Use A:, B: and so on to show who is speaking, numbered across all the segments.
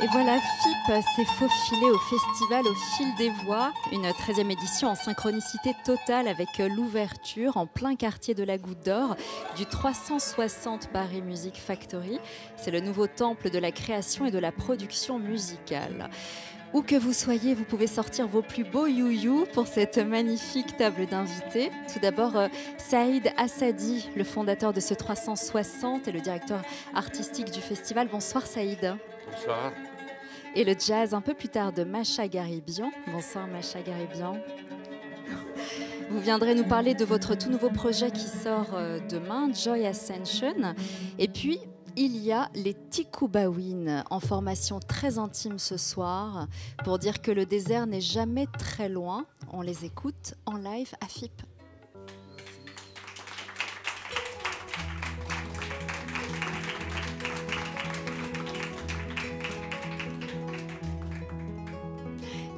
A: Et voilà, FIP s'est faufilé au festival au fil des voix, une 13e édition en synchronicité totale avec l'ouverture en plein quartier de la Goutte d'Or du 360 Paris Music Factory. C'est le nouveau temple de la création et de la production musicale. Où que vous soyez, vous pouvez sortir vos plus beaux you-you pour cette magnifique table d'invités. Tout d'abord, Saïd Assadi, le fondateur de ce 360 et le directeur artistique du festival. Bonsoir Saïd.
B: Bonsoir.
A: Et le jazz un peu plus tard de Macha Garibian. Bonsoir Macha Garibian. Vous viendrez nous parler de votre tout nouveau projet qui sort demain, Joy Ascension. Et puis, il y a les Tikubawin en formation très intime ce soir pour dire que le désert n'est jamais très loin. On les écoute en live à FIP.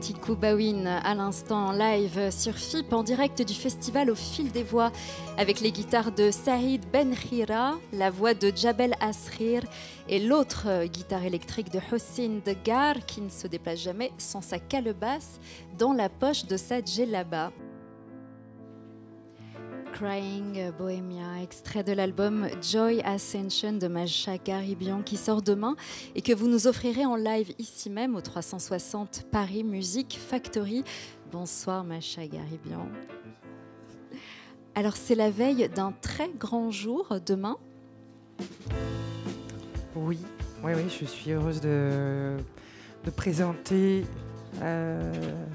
A: Tikubawin à l'instant en live sur FIP en direct du festival au fil des voix avec les guitares de Saïd Benkhira, la voix de Jabel Asrir et l'autre guitare électrique de Hossein Degar qui ne se déplace jamais sans sa calebasse dans la poche de sa djellaba. Crying Bohemia, extrait de l'album Joy Ascension de Macha Garibian qui sort demain et que vous nous offrirez en live ici même au 360 Paris Music Factory. Bonsoir Macha Garibian. Alors c'est la veille d'un très grand jour demain.
C: Oui, je suis heureuse de présenter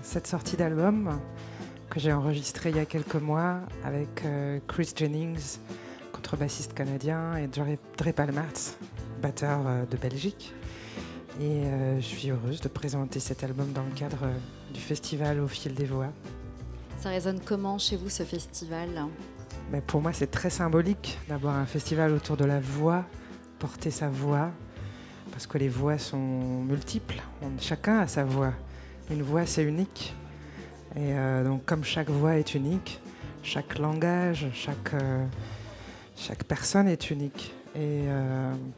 C: cette sortie d'album que j'ai enregistré il y a quelques mois avec Chris Jennings, contrebassiste canadien, et Dre Palmertz, batteur de Belgique. Et je suis heureuse de présenter cet album dans le cadre du festival au fil des voix.
A: Ça résonne comment chez vous ce festival ?
C: Mais pour moi, c'est très symbolique d'avoir un festival autour de la voix, porter sa voix, parce que les voix sont multiples. Chacun a sa voix. Une voix, c'est unique. Et donc, comme chaque voix est unique, chaque langage, chaque personne est unique. Et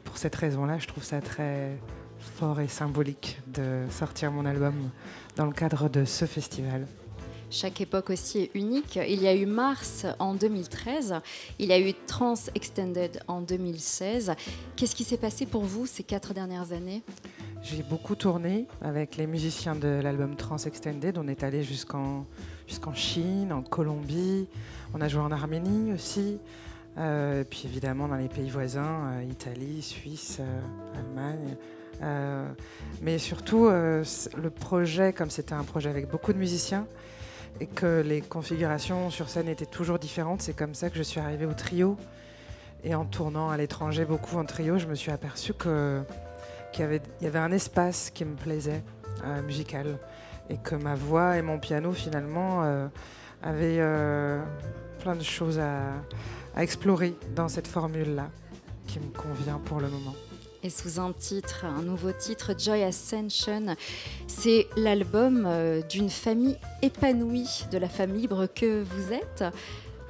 C: pour cette raison-là, je trouve ça très fort et symbolique de sortir mon album dans le cadre de ce festival.
A: Chaque époque aussi est unique. Il y a eu Mars en 2013, il y a eu Trans Extended en 2016. Qu'est-ce qui s'est passé pour vous ces 4 dernières années ?
C: J'ai beaucoup tourné avec les musiciens de l'album Trans Extended. On est allé jusqu'en Chine, en Colombie. On a joué en Arménie aussi. Et puis évidemment dans les pays voisins, Italie, Suisse, Allemagne. Mais surtout, le projet, comme c'était un projet avec beaucoup de musiciens, et que les configurations sur scène étaient toujours différentes, c'est comme ça que je suis arrivée au trio. Et en tournant à l'étranger beaucoup en trio, je me suis aperçue qu'il y avait un espace qui me plaisait, musical, et que ma voix et mon piano finalement avaient plein de choses à explorer dans cette formule-là, qui me convient pour le moment.
A: Et sous un titre, un nouveau titre, Joy Ascension, c'est l'album d'une famille épanouie, de la femme libre que vous êtes.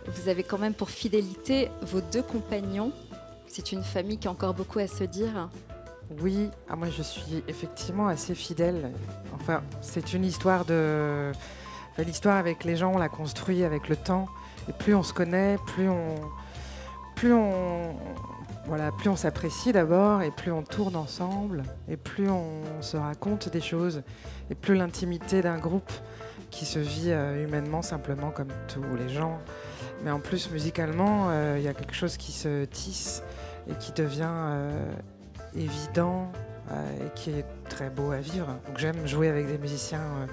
A: Vous avez quand même pour fidélité vos 2 compagnons. C'est une famille qui a encore beaucoup à se dire.
C: Oui, moi je suis effectivement assez fidèle. Enfin, c'est une histoire l'histoire avec les gens, on l'a construit avec le temps. Et plus on se connaît, plus on s'apprécie d'abord, et plus on tourne ensemble, et plus on se raconte des choses, et plus l'intimité d'un groupe qui se vit humainement, simplement comme tous les gens. Mais en plus, musicalement, il y a quelque chose qui se tisse et qui devient évident et qui est très beau à vivre. Donc j'aime jouer avec des musiciens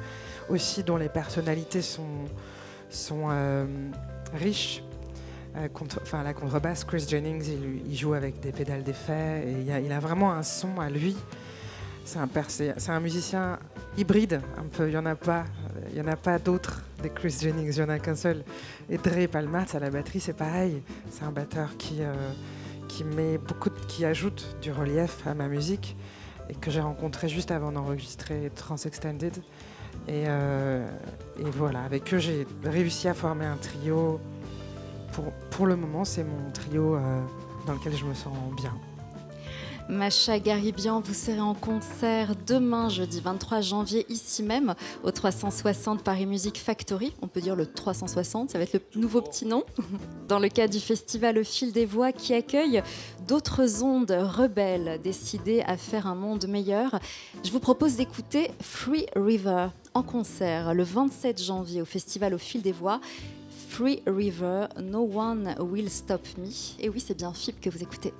C: aussi dont les personnalités sont riches. La contrebasse, Chris Jennings, il joue avec des pédales d'effet et il a vraiment un son à lui. C'est un musicien hybride un peu. Il y en a pas d'autres des Chris Jennings, il y en a qu'un seul. Et Dre Palmertz à la batterie, c'est pareil. C'est un batteur qui ajoute du relief à ma musique et que j'ai rencontré juste avant d'enregistrer Trans Extended. Et voilà, avec eux, j'ai réussi à former un trio. Pour le moment, c'est mon trio dans lequel je me sens bien.
A: Macha Garibian, vous serez en concert demain, jeudi 23 janvier, ici même, au 360 Paris Music Factory. On peut dire le 360, ça va être le nouveau petit nom. Dans le cadre du festival Au fil des voix qui accueille d'autres ondes rebelles décidées à faire un monde meilleur. Je vous propose d'écouter Free River en concert le 27 janvier au festival Au fil des voix. Free River, No One Will Stop Me. Et oui, c'est bien FIP que vous écoutez.